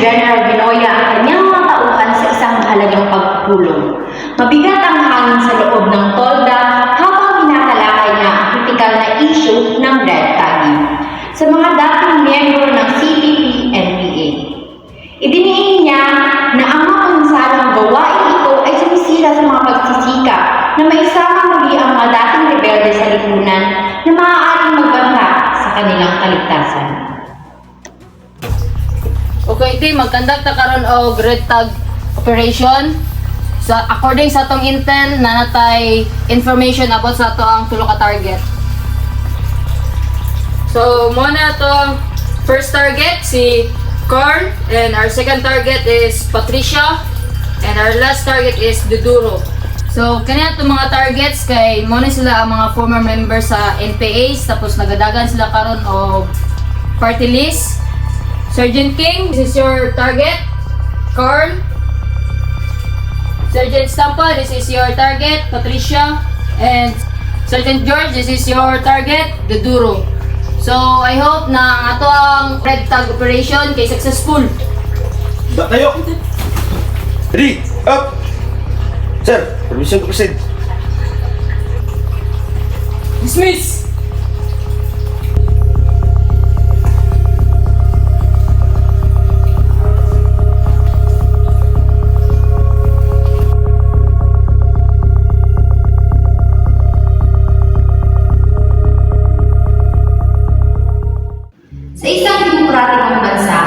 General Vinoya ang kanyang mga tauhan sa isang mahalagang pagpupulong. Mabigat ang hangin sa loob ng tolda habang pinatalakay niya ang kritikal na issue ng red tagging sa mga dating miyembro ng CPP-NPA. Idiniin niya na ang mga pansalang gawain ito ay sumisira sa mga pagsisikap na maisama muli ang mga dating rebelde sa lipunan na maaaring magbanta sa kanilang kaligtasan. Okay, team, mag-conduct na karon og red tag operation. According sa atong intel, nanatay information about sa ato ang tulo ka target. So, muna to first target si Carl, and our second target is Patricia, and our last target is Duduro. So, kanina itong mga targets kay muna sila ang mga former members sa NPAs, tapos nagadagan sila karon og party list. Sergeant King, this is your target. Carl. Sergeant Stampa, this is your target. Patricia. And Sergeant George, this is your target. Duduro. So, I hope na ato ang red tag operation kay successful. Ba tayo! Ready! Up! Sir, permission to proceed. Dismiss! Sa isang demokratikong bansa,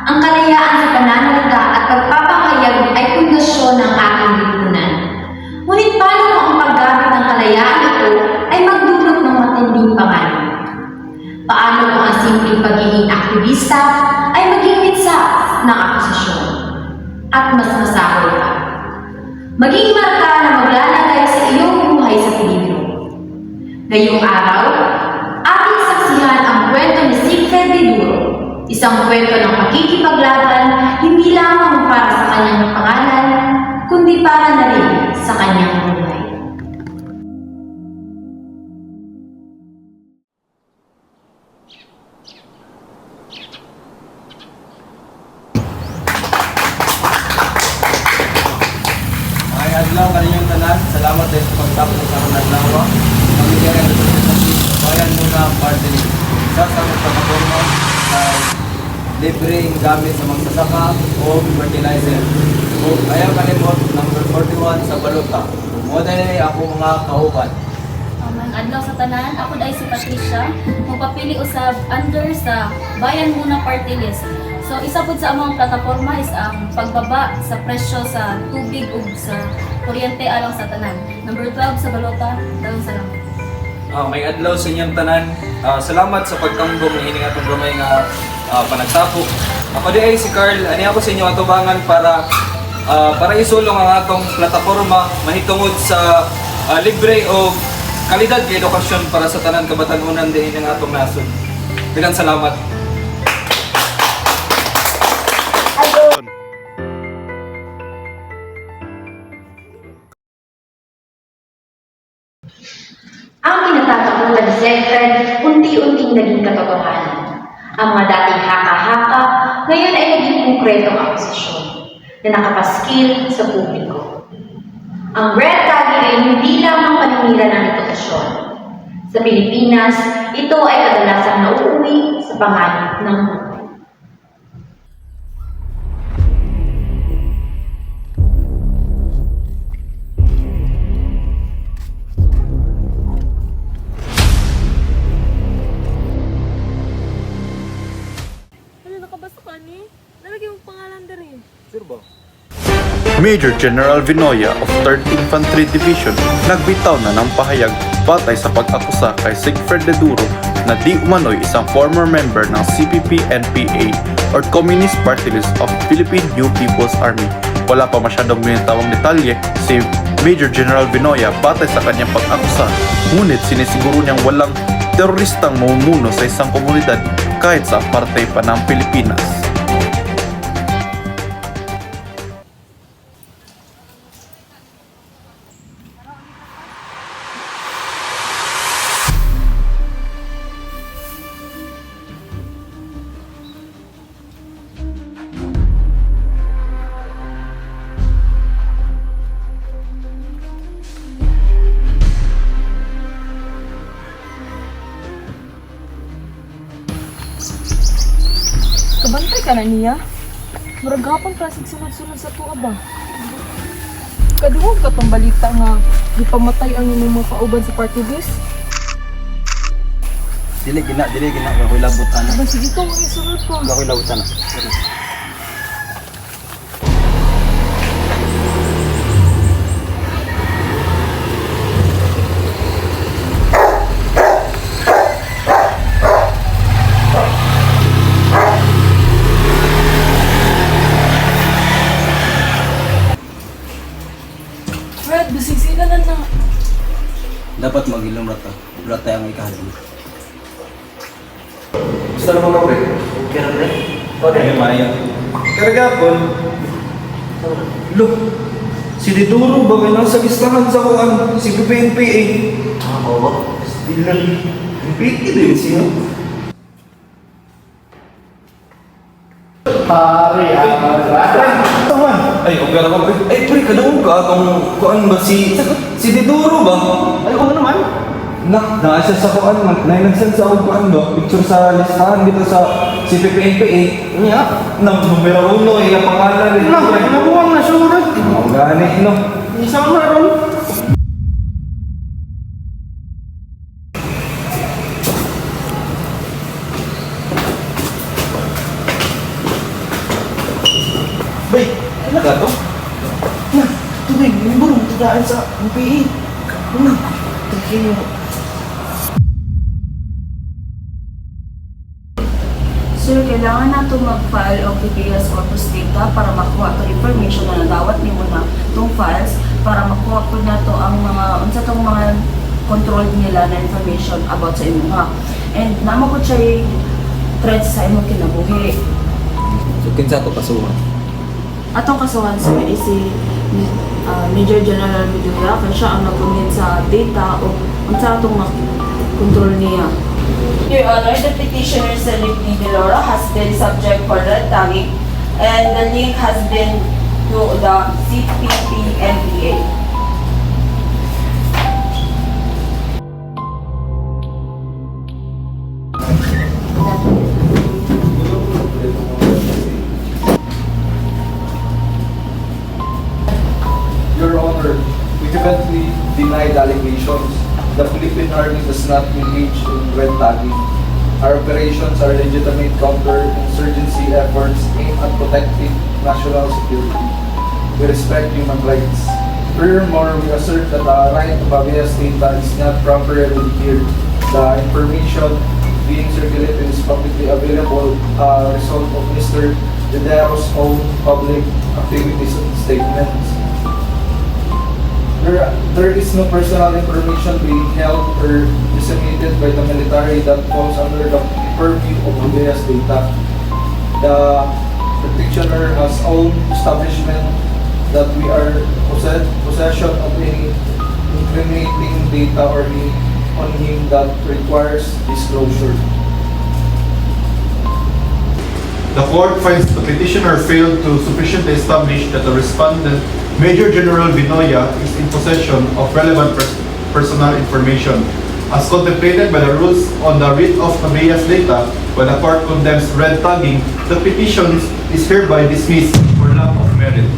ang kalayaan sa pananalita at pagpapahayag ay pundasyon ng ating lipunan. Ngunit paano kung ang paggamit ng kalayaan ito ay magdulot ng matinding panganib? Paano kung ang simpleng pagiging aktivista ay maging mitsa ng akusasyon? At mas masahol pa, maging marka na maglalagay sa iyong buhay sa peligro. Ngayong araw, ating saksihan ang kwento ni Siegfried Duduro, isang kwento ng pakikipaglaban hindi lamang para sa kanyang pangalan, kundi para na rin sa kanyang buhay. Mga adlaw kaninyong tanan, salamat din sa pagtapos sa mga adlaw. Kami kaya ang bayan muna ang party. Sa samot sa kaporma ay libreng gamit sa magsasaka o fertilizer. O ayaw kalimot number 41 sa balota. Muna na ako mga kauban. Ang adlaw sa tanan, ako dai si Patricia, magpapili usab under sa Bayan Muna Party List. So isa pud sa among plataporma is ang pagbaba sa presyo sa tubig ug sa kuryente alang sa tanan. Number 12 sa balota, dayon salamat. May adlaw sa inyong tanan. Salamat sa pagkanggong ni ining atong gamay nga panagtapo. Ako di ay si Carl, ani ako sa inyo atubangan para isulong ang atong plataporma mahitungod sa libre o kalidad nga edukasyon para sa tanan kabatanunan din ng atong nasod. Bilang salamat. Ang pinatatakutan ni Siegfried, unti-unting naging katotohanan. Ang mga dating haka-haka, ngayon ay naging konkretong akusasyon na nakapaskil sa publiko. Ang red tagging ay hindi lamang paninira ng reputasyon. Sa Pilipinas, ito ay kadalasang nauuwi sa panganib ng buhay. Major General Vinoya of 3rd Infantry Division nagbitaw na ng pahayag batay sa pag-akusa kay Siegfried Duduro na di umano'y isang former member ng CPP-NPA or Communist Party List of Philippine New People's Army. Wala pa masyadong binitawang detalye si Major General Vinoya batay sa kanyang pag-akusa, ngunit sinisiguro niyang walang teroristang mamumuno sa isang komunidad kahit sa apartheid pa ng Pilipinas. Nabantay ka na niya? Murag hapon ka sunod-sunod sa tuwa ba? Kaduhog ka tong balita nga gipamatay ang imong mga kauban sa party list. Dili gina gakoy labot ana. Aba sige ko mga isunod pa. Gakoy labot ana. Fred, bisig sila na na. Dapat magilom rata. Rata ang ikahadlok. Gusto naman ka, pre? Kaya pre. Ay, maya. Karagapon. Look, si Diduro ba may nasa listahan sa kuan? Si PNPA. Oo. Still PNPA din siya. Ay, okay na ba, pre? Ay, pre, kadung ka kung kuan ba si Diduro ba? Ay, oo naman. Na siya sa kuan, nagsend sa akong kuan ba? Picture sa listahan dito sa CPPNPA. Nya. Numero 1, yung pangalan rin. Nabuwang na surot. Ang gani, no? Isang ron. Bay, ano ka to? Na, tubig, may burong tudaan sa UPE. Na, tingin mo. Sir, kailangan nato mag-file og PPS corpus data para makuha to information na nadawat nimo na tong files para makuha po nato ang mga unsa tong mga control nila na information about sa imo ha. And namo ko siya threats sa imong kinabuhi. So, kinsa to kasuhan? Atong kasuhan sir is si Major General Medula kaya siya ang nagpunit sa data o unsa atong control niya. Your Honor, the petitioner Salif D. Delora has been subject for red tagging and the link has been to the CPP-NPA. Your Honor, we vehemently deny the allegations. The Philippine Army does not engage in red tagging. Our operations are legitimate counter-insurgency efforts aimed at protecting national security. We respect human rights. Furthermore, we assert that the right to habeas data is not properly adhered. The information being circulated is publicly available, result of Mr. Dedero's own public activities and statements. There is no personal information being held or disseminated by the military that falls under the purview of habeas data. The petitioner has own establishment that we are possession of any incriminating data or on him that requires disclosure. The court finds the petitioner failed to sufficiently establish that the respondent, Major General Binoya, is in possession of relevant personal information. As contemplated by the rules on the writ of habeas data, when the court condemns red tagging, the petition is hereby dismissed for lack of merit.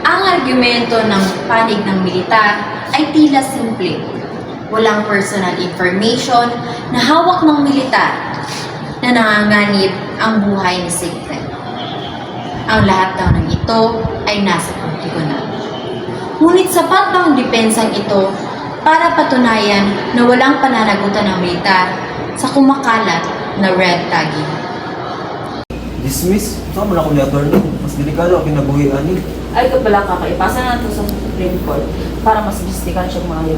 Ang argumento ng panig ng militar ay tila simple. Walang personal information na hawak ng militar na nanganganib ang buhay ni Siegfried. Ang lahat daw ng ito ay nasa tribunal. Ngunit sapat ba ang dipensang ito para patunayan na walang pananagutan ng militar sa kumakalat na red tagging? Dismiss? Saan mo na akong attorney? Mas delikado ang kinabuhi ani. Ay ka pala ipasa na ito sa Supreme Court para mas bistikan siyang maayon.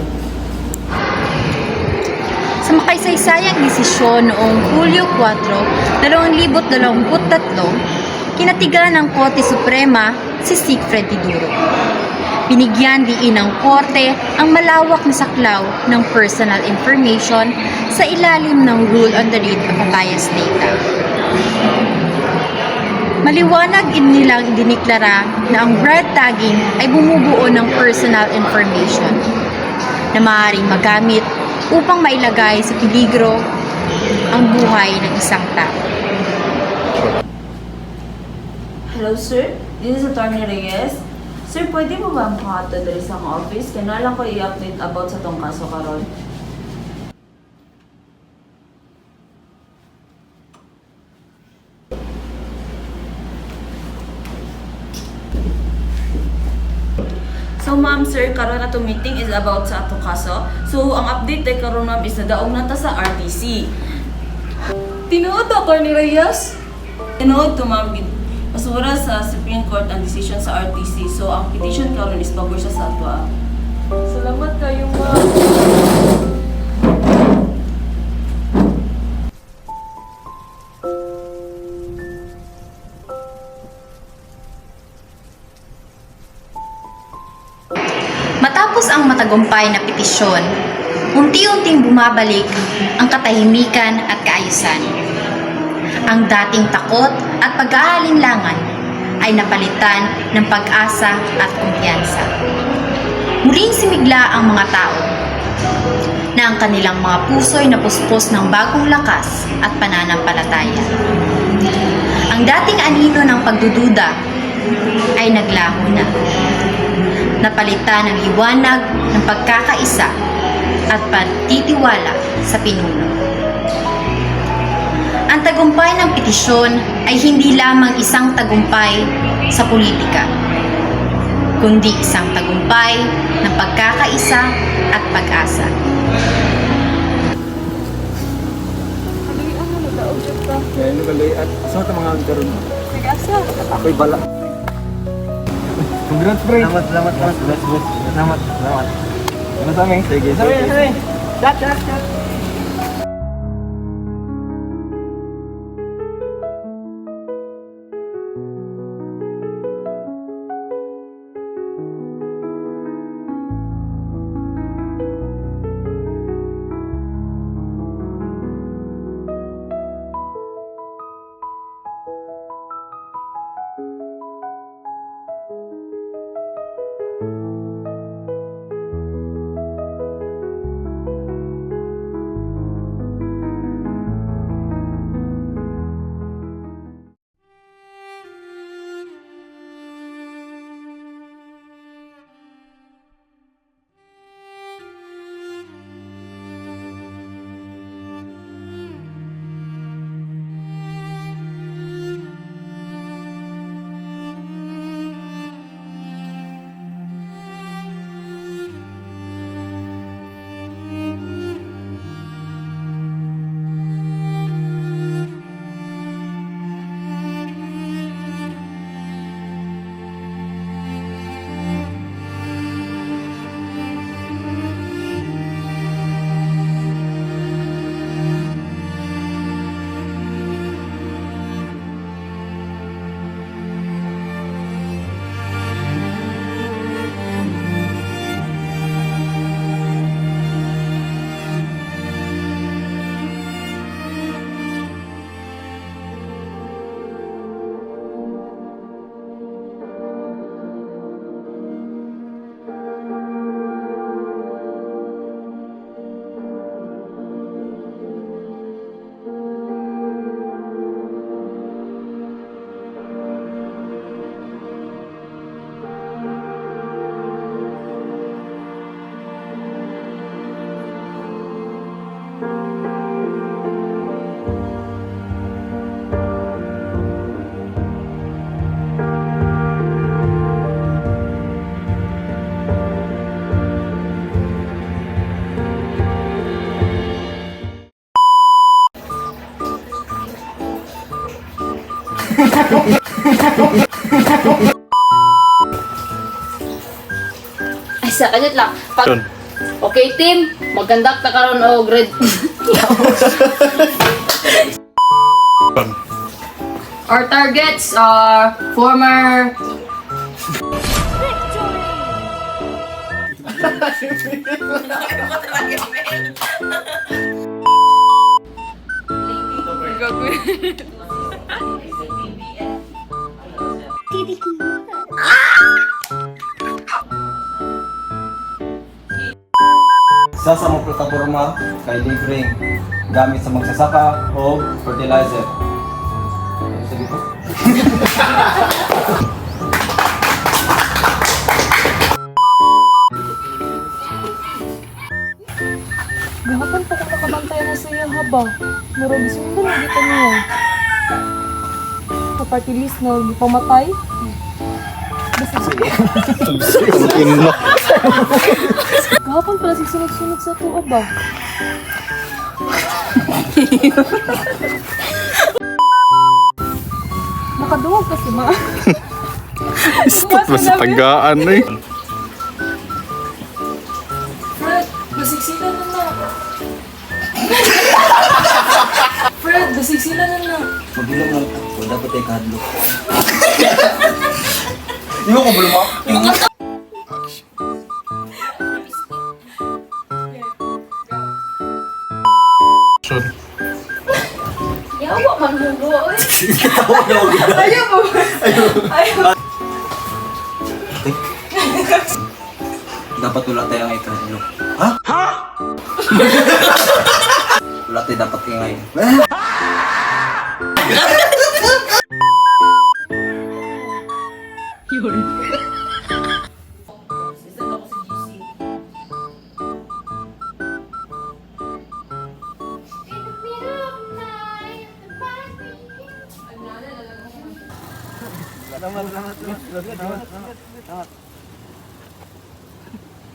Sa makasaysayang desisyon noong Hulyo 4, 2023, kinatigan ng Korte Suprema si Siegfried Diduro. Binigyan diin ng korte ang malawak na saklaw ng personal information sa ilalim ng Rule on the Read of Bias Data. Maliwanag nilang diniklara na ang red tagging ay bumubuo ng personal information na maaaring magamit upang mailagay sa peligro ang buhay ng isang tao. Hello sir, this is Attorney Reyes. Sir, pwede mo ba makato dali sa akong office? Kaya na lang ko i-update about sa tong kaso karon. So ma'am, sir, karon atong meeting is about sa atong kaso. So ang update ay karon ma'am is nadaog na ta sa RTC. Tinuod ako ni Reyes. Tinuod to ma'am, pasura sa Supreme Court ang decision sa RTC. So ang petition karon is pabor siya sa atwa. Salamat kayo, ma'am. Matapos ang matagumpay na petisyon, unti-unting bumabalik ang katahimikan at kaayusan. Ang dating takot at pag-aalinlangan ay napalitan ng pag-asa at kumpiyansa. Muling simigla ang mga tao na ang kanilang mga puso'y napuspos ng bagong lakas at pananampalataya. Ang dating anino ng pagdududa ay naglaho na. Napalitan ng liwanag ng pagkakaisa at pagtitiwala sa pinuno. Ang tagumpay ng petisyon ay hindi lamang isang tagumpay sa politika, kundi isang tagumpay ng pagkakaisa at pag-asa. Kaya ano galayan? Saan ito mga karon mo? Ako'y bala. Congrats, pre. Salamat. Salamat. Ano sa amin? Sige. Chat. Ay, sa kanyat lang. Yun. Okay, team. Magkandak ta karon o grade. Our targets are former Sa samong plataporma kay libreng gamit sa magsasaka o fertilizer. Sige po. Gahapon pa ko nakabantay na sa iyo haba. Murag sundan na kita niya. Kapag ilis na pamatay. Basta gahapon pala sunod-sunod sa tuwa ba? Nakaduwag kasi ma. Stop mo sa tagaan eh. Fred, basiksilan na na. Fred, basiksilan na na. Mabilong lang ito. Wala dapat ay kahadlok. Di mo ko bulma? Yawa man hugo. Dapat wala tayo ngay kahadlok. Ha? Ha? Wala tayo dapat kayo ngay.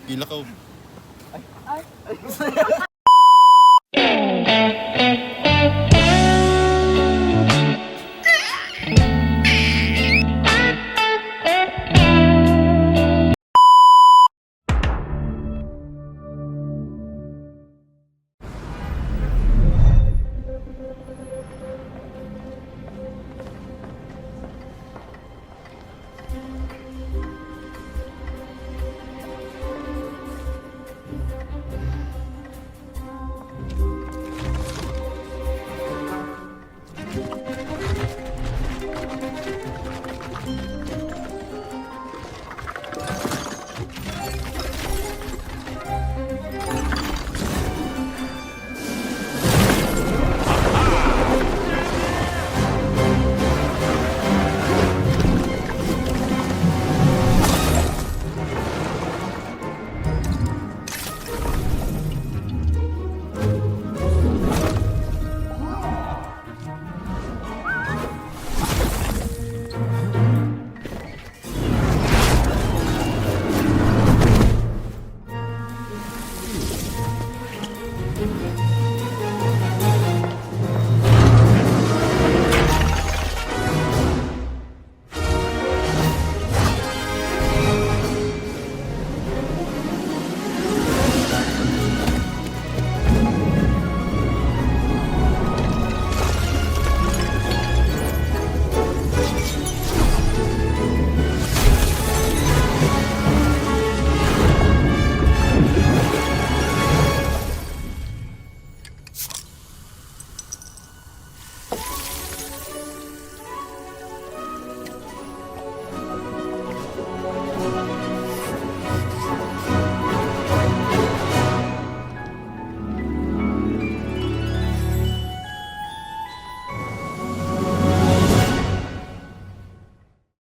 Gila ka.